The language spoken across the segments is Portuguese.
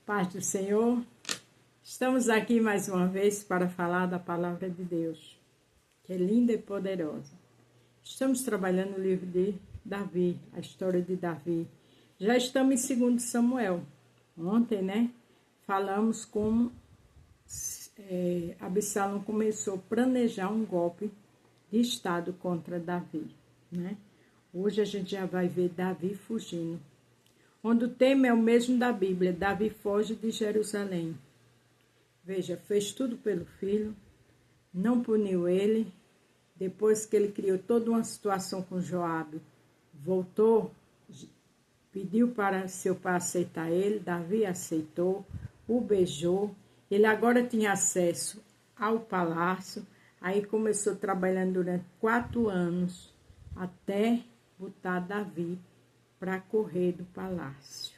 Paz do Senhor, estamos aqui mais uma vez para falar da palavra de Deus, que é linda e poderosa. Estamos trabalhando o livro de Davi, a história de Davi. Já estamos em 2 Samuel. Ontem, falamos como Absalão começou a planejar um golpe de estado contra Davi, Hoje a gente já vai ver Davi fugindo. Onde o tema é o mesmo da Bíblia, Davi foge de Jerusalém. Veja, fez tudo pelo filho, não puniu ele. Depois que ele criou toda uma situação com Joabe, voltou, pediu para seu pai aceitar ele, Davi aceitou, o beijou. Ele agora tinha acesso ao palácio, aí começou trabalhando durante 4 anos, até botar Davi para correr do palácio,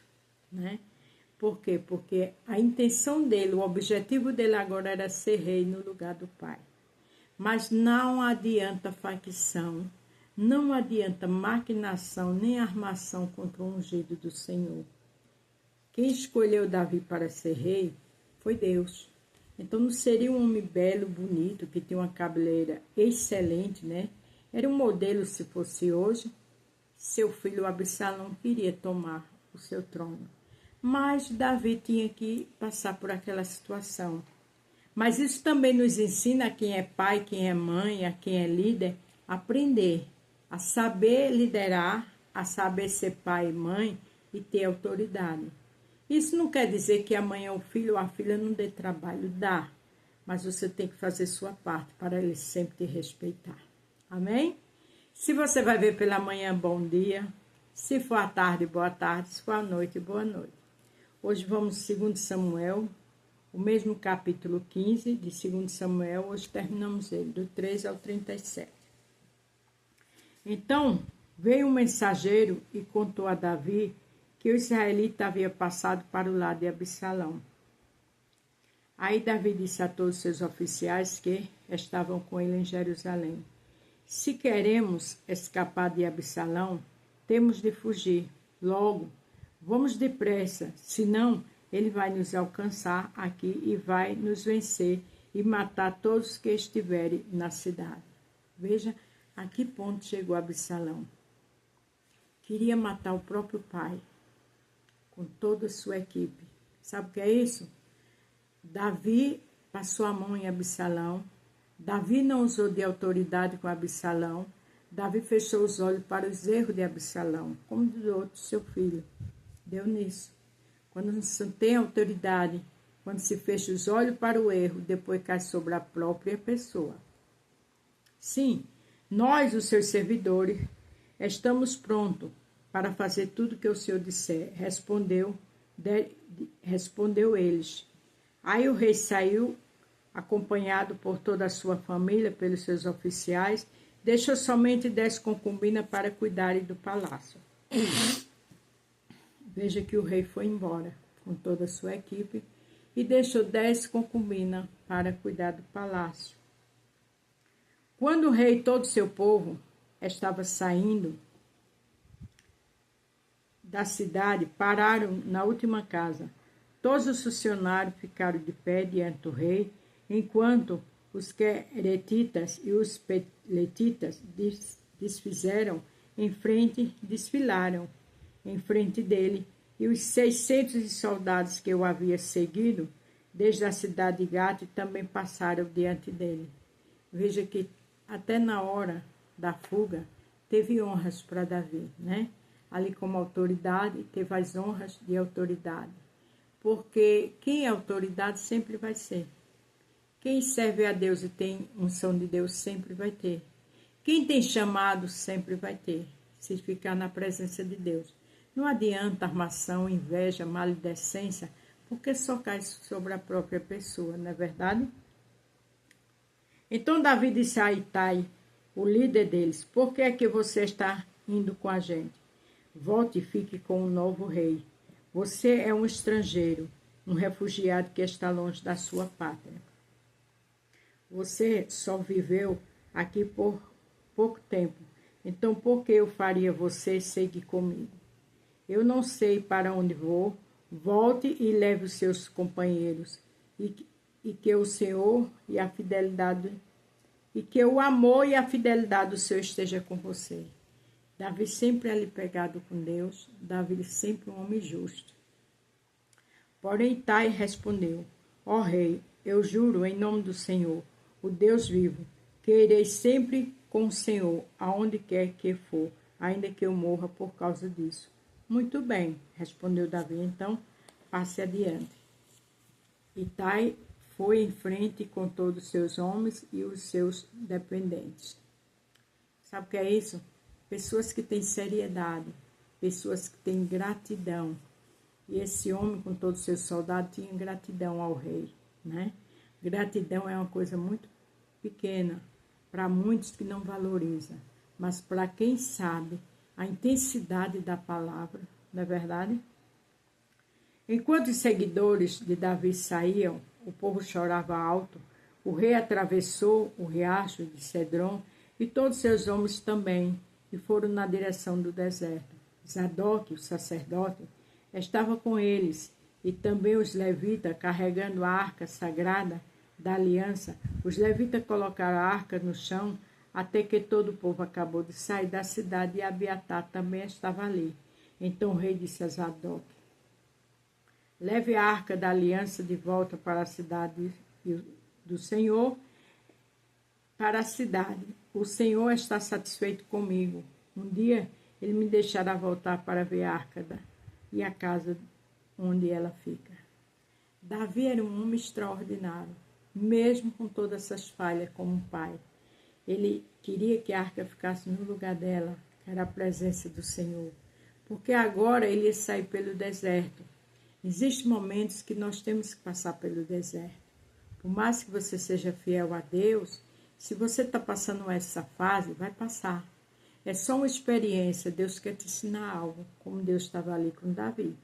Por quê? Porque a intenção dele, o objetivo dele agora era ser rei no lugar do pai. Mas não adianta facção, não adianta maquinação, nem armação contra o ungido do Senhor. Quem escolheu Davi para ser rei foi Deus. Então não seria um homem belo, bonito, que tinha uma cabeleira excelente, Era um modelo se fosse hoje. Seu filho Absalão queria tomar o seu trono. Mas Davi tinha que passar por aquela situação. Mas isso também nos ensina a quem é pai, quem é mãe, a quem é líder, a aprender, a saber liderar, a saber ser pai e mãe e ter autoridade. Isso não quer dizer que amanhã o filho ou a filha não dê trabalho, dá. Mas você tem que fazer sua parte para ele sempre te respeitar. Amém? Se você vai ver pela manhã, bom dia. Se for à tarde, boa tarde. Se for à noite, boa noite. Hoje vamos 2 Samuel, o mesmo capítulo 15 de 2 Samuel. Hoje terminamos ele, do 13 ao 37. Então, veio um mensageiro e contou a Davi que o israelita havia passado para o lado de Absalão. Aí Davi disse a todos os seus oficiais que estavam com ele em Jerusalém: se queremos escapar de Absalão, temos de fugir. Logo, vamos depressa, senão ele vai nos alcançar aqui e vai nos vencer e matar todos que estiverem na cidade. Veja a que ponto chegou Absalão. Queria matar o próprio pai, com toda a sua equipe. Sabe o que é isso? Davi passou a mão em Absalão. Davi não usou de autoridade com Absalão. Davi fechou os olhos para os erros de Absalão, como do outro seu filho. Deu nisso. Quando não se tem autoridade, quando se fecha os olhos para o erro, depois cai sobre a própria pessoa. Sim, nós, os seus servidores, estamos prontos para fazer tudo que o Senhor disser. Respondeu eles. Aí o rei saiu, acompanhado por toda a sua família, pelos seus oficiais, deixou somente 10 concubinas para cuidarem do palácio. Veja que o rei foi embora com toda a sua equipe e deixou 10 concubinas para cuidar do palácio. Quando o rei e todo o seu povo estava saindo da cidade, pararam na última casa. Todos os funcionários ficaram de pé diante do rei, enquanto os queretitas e os peletitas desfilaram em frente dele, e os 600 soldados que o haviam seguido desde a cidade de Gate também passaram diante dele. Veja que até na hora da fuga teve honras para Davi, Ali como autoridade, teve as honras de autoridade. Porque quem é autoridade sempre vai ser. Quem serve a Deus e tem unção de Deus sempre vai ter. Quem tem chamado sempre vai ter, se ficar na presença de Deus. Não adianta armação, inveja, maledicência, porque só cai sobre a própria pessoa, não é verdade? Então Davi disse a Itai, o líder deles: por que é que você está indo com a gente? Volte e fique com o novo rei. Você é um estrangeiro, um refugiado que está longe da sua pátria. Você só viveu aqui por pouco tempo. Então, por que eu faria você seguir comigo? Eu não sei para onde vou Volte e leve os seus companheiros, e que o Senhor e a fidelidade, e que o amor e a fidelidade do Senhor esteja com você. Davi sempre ali pegado com Deus, Davi sempre um homem justo. Porém Itai respondeu: ó rei, eu juro em nome do Senhor, o Deus vivo, que irei sempre com o Senhor, aonde quer que for, ainda que eu morra por causa disso. Muito bem, respondeu Davi, então passe adiante. Itai foi em frente com todos os seus homens e os seus dependentes. Sabe o que é isso? Pessoas que têm seriedade, pessoas que têm gratidão. E esse homem, com todos os seus soldados, tinha gratidão ao rei, né? Gratidão é uma coisa muito pequena para muitos que não valorizam, mas para quem sabe a intensidade da palavra, não é verdade? Enquanto os seguidores de Davi saíam, o povo chorava alto, o rei atravessou o riacho de Cedron e todos seus homens também, e foram na direção do deserto. Zadok, o sacerdote, estava com eles, e também os levitas carregando a arca sagrada da aliança. Os levitas colocaram a arca no chão até que todo o povo acabou de sair da cidade, e Abiatar também estava ali. Então o rei disse a Zadok: leve a arca da aliança de volta para a cidade do Senhor, para a cidade. O Senhor está satisfeito comigo. Um dia ele me deixará voltar para ver a arca e a casa onde ela fica. Davi era um homem extraordinário, mesmo com todas essas falhas como pai. Ele queria que a arca ficasse no lugar dela, que era a presença do Senhor, porque agora ele ia sair pelo deserto. Existem momentos que nós temos que passar pelo deserto. Por mais que você seja fiel a Deus, se você está passando essa fase, vai passar. É só uma experiência, Deus quer te ensinar algo, como Deus estava ali com Davi.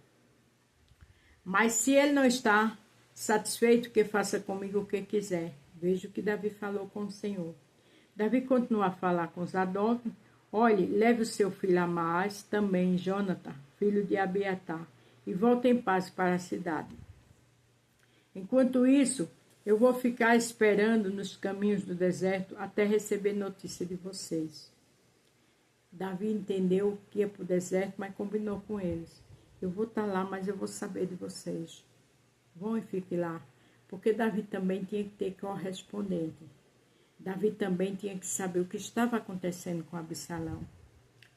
Mas se ele não está satisfeito, que faça comigo o que quiser. Veja o que Davi falou com o Senhor. Davi continuou a falar com Zadok: olhe, leve o seu filho Amaas, também Jonathan, filho de Abiatar, e volte em paz para a cidade. Enquanto isso, eu vou ficar esperando nos caminhos do deserto até receber notícia de vocês. Davi entendeu que ia para o deserto, mas combinou com eles: eu vou estar lá, mas eu vou saber de vocês. Vão e fiquem lá. Porque Davi também tinha que ter correspondente. Davi também tinha que saber o que estava acontecendo com Absalão.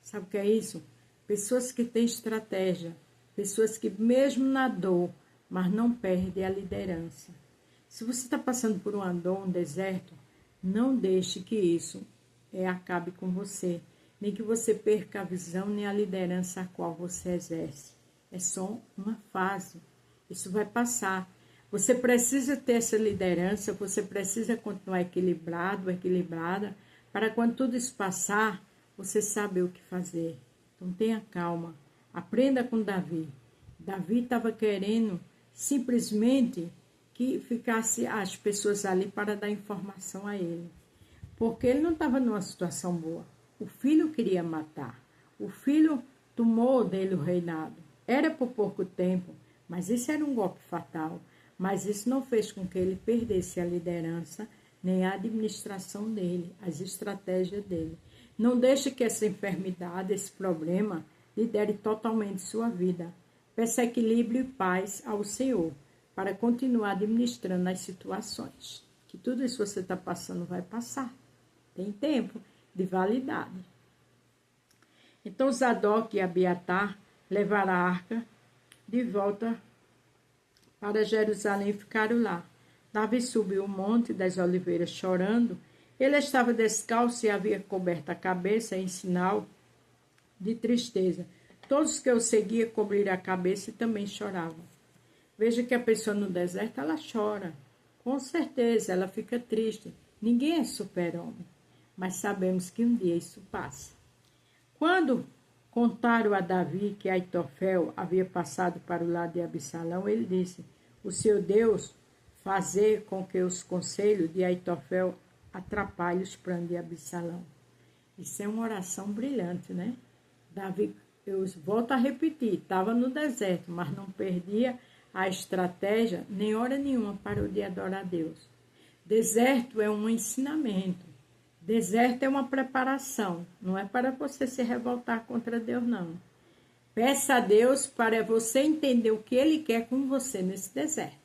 Sabe o que é isso? Pessoas que têm estratégia. Pessoas que mesmo na dor, mas não perdem a liderança. Se você está passando por uma dor, um deserto, não deixe que isso acabe com você. Nem que você perca a visão, nem a liderança a qual você exerce. É só uma fase. Isso vai passar. Você precisa ter essa liderança, você precisa continuar equilibrado, equilibrada, para quando tudo isso passar, você saber o que fazer. Então tenha calma. Aprenda com Davi. Davi estava querendo simplesmente que ficasse as pessoas ali para dar informação a ele. Porque ele não estava numa situação boa. O filho queria matar. O filho tomou dele o reinado. Era por pouco tempo, mas isso era um golpe fatal. Mas isso não fez com que ele perdesse a liderança, nem a administração dele, as estratégias dele. Não deixe que essa enfermidade, esse problema, lidere totalmente sua vida. Peça equilíbrio e paz ao Senhor, para continuar administrando as situações. Que tudo isso que você está passando vai passar. Tem tempo de validade. Então Zadok e Abiatar levaram a arca de volta para Jerusalém e ficaram lá. Davi subiu o monte das oliveiras chorando. Ele estava descalço e havia coberto a cabeça em sinal de tristeza. Todos que o seguiam cobriram a cabeça e também choravam. Veja que a pessoa no deserto, ela chora. Com certeza, ela fica triste. Ninguém é super-homem. Mas sabemos que um dia isso passa. Quando contaram a Davi que Aitofel havia passado para o lado de Absalão, ele disse: o seu Deus fazer com que os conselhos de Aitofel atrapalhem os planos de Absalão. Isso é uma oração brilhante, né? Davi eu volto a repetir, estava no deserto, mas não perdia a estratégia, nem hora nenhuma parou de adorar a Deus. Deserto é um ensinamento. Deserto é uma preparação. Não é para você se revoltar contra Deus, não. Peça a Deus para você entender o que Ele quer com você nesse deserto.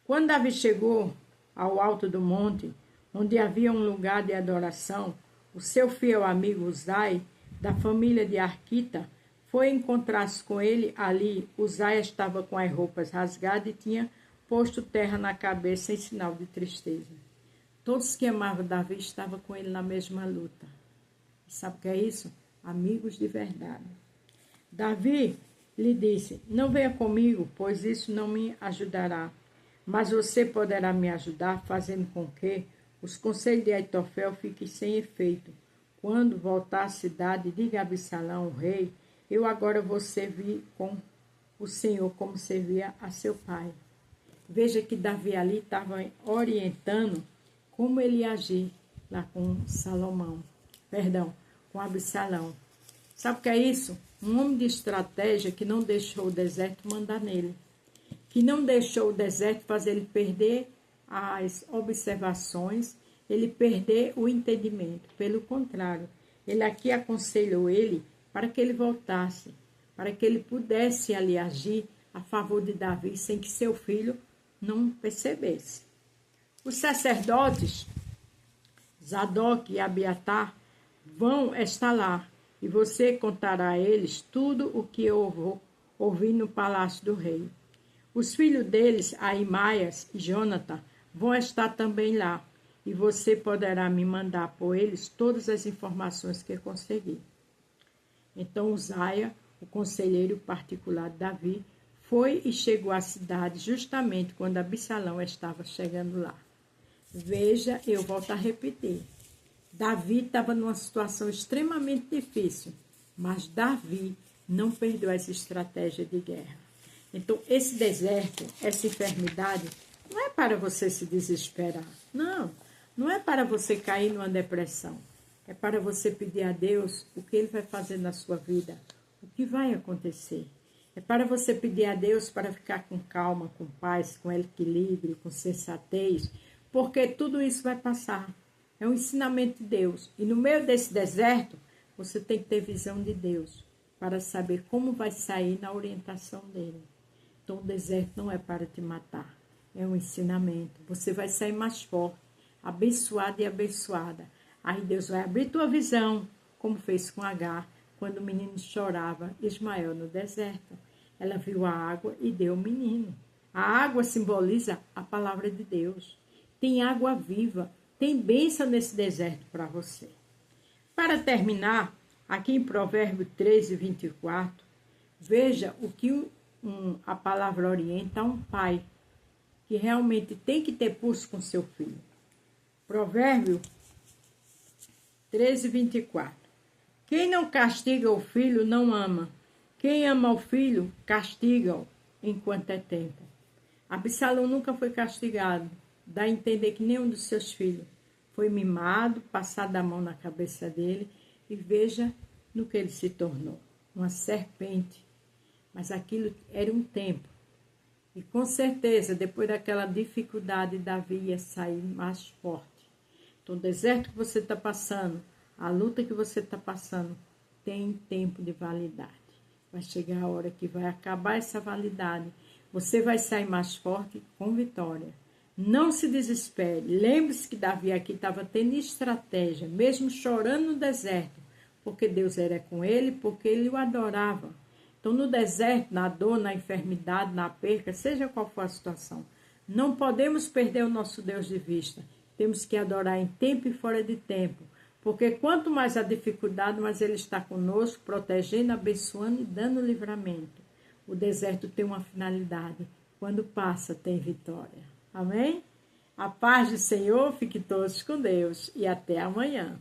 Quando Davi chegou ao alto do monte, onde havia um lugar de adoração, o seu fiel amigo Uzai, da família de Arquita, foi encontrar-se com ele ali. Uzai estava com as roupas rasgadas e tinha posto terra na cabeça em sinal de tristeza. Todos que amavam Davi estavam com ele na mesma luta. E sabe o que é isso? Amigos de verdade. Davi lhe disse: não venha comigo, pois isso não me ajudará. Mas você poderá me ajudar, fazendo com que os conselhos de Aitofel fiquem sem efeito. Quando voltar à cidade, diga a Absalão, o rei: eu agora vou servir com o Senhor como servia a seu pai. Veja que Davi ali estava orientando como ele ia agir lá com com Absalão. Sabe o que é isso? Um homem de estratégia que não deixou o deserto mandar nele. Que não deixou o deserto fazer ele perder as observações, ele perder o entendimento. Pelo contrário, ele aqui aconselhou ele para que ele voltasse, para que ele pudesse ali agir a favor de Davi, sem que seu filho não percebesse. Os sacerdotes, Zadok e Abiatar, vão estar lá, e você contará a eles tudo o que eu ouvi no palácio do rei. Os filhos deles, Aimaias e Jonathan, vão estar também lá, e você poderá me mandar por eles todas as informações que conseguir. Então Uzaia, o conselheiro particular de Davi, foi e chegou à cidade justamente quando Absalão estava chegando lá. Veja, eu volto a repetir. Davi estava numa situação extremamente difícil, mas Davi não perdeu essa estratégia de guerra. Então, esse deserto, essa enfermidade, não é para você se desesperar. Não é para você cair numa depressão. É para você pedir a Deus o que Ele vai fazer na sua vida, o que vai acontecer. É para você pedir a Deus para ficar com calma, com paz, com equilíbrio, com sensatez, porque tudo isso vai passar. É um ensinamento de Deus. E no meio desse deserto, você tem que ter visão de Deus para saber como vai sair na orientação dele. Então, o deserto não é para te matar. É um ensinamento. Você vai sair mais forte, abençoado e abençoada. Aí Deus vai abrir tua visão, como fez com Agar, quando o menino chorava, Ismael, no deserto. Ela viu a água e deu o menino. A água simboliza a palavra de Deus. Tem água viva, tem bênção nesse deserto para você. Para terminar, aqui em Provérbio 13, 24, veja o que a palavra orienta a um pai que realmente tem que ter pulso com seu filho. Provérbio 13, 24. Quem não castiga o filho não ama. Quem ama o filho, castiga-o enquanto é tempo. Absalão nunca foi castigado. Dá a entender que nenhum dos seus filhos foi mimado, passado a mão na cabeça dele, e veja no que ele se tornou. Uma serpente. Mas aquilo era um tempo. E com certeza, depois daquela dificuldade, Davi ia sair mais forte. Então, o deserto que você está passando, a luta que você está passando, tem tempo de validade. Vai chegar a hora que vai acabar essa validade. Você vai sair mais forte com vitória. Não se desespere. Lembre-se que Davi aqui estava tendo estratégia, mesmo chorando no deserto, porque Deus era com ele, porque ele o adorava. Então, no deserto, na dor, na enfermidade, na perca, seja qual for a situação, não podemos perder o nosso Deus de vista. Temos que adorar em tempo e fora de tempo. Porque quanto mais a dificuldade, mais Ele está conosco, protegendo, abençoando e dando livramento. O deserto tem uma finalidade. Quando passa, tem vitória. Amém? A paz do Senhor, fique todos com Deus e até amanhã.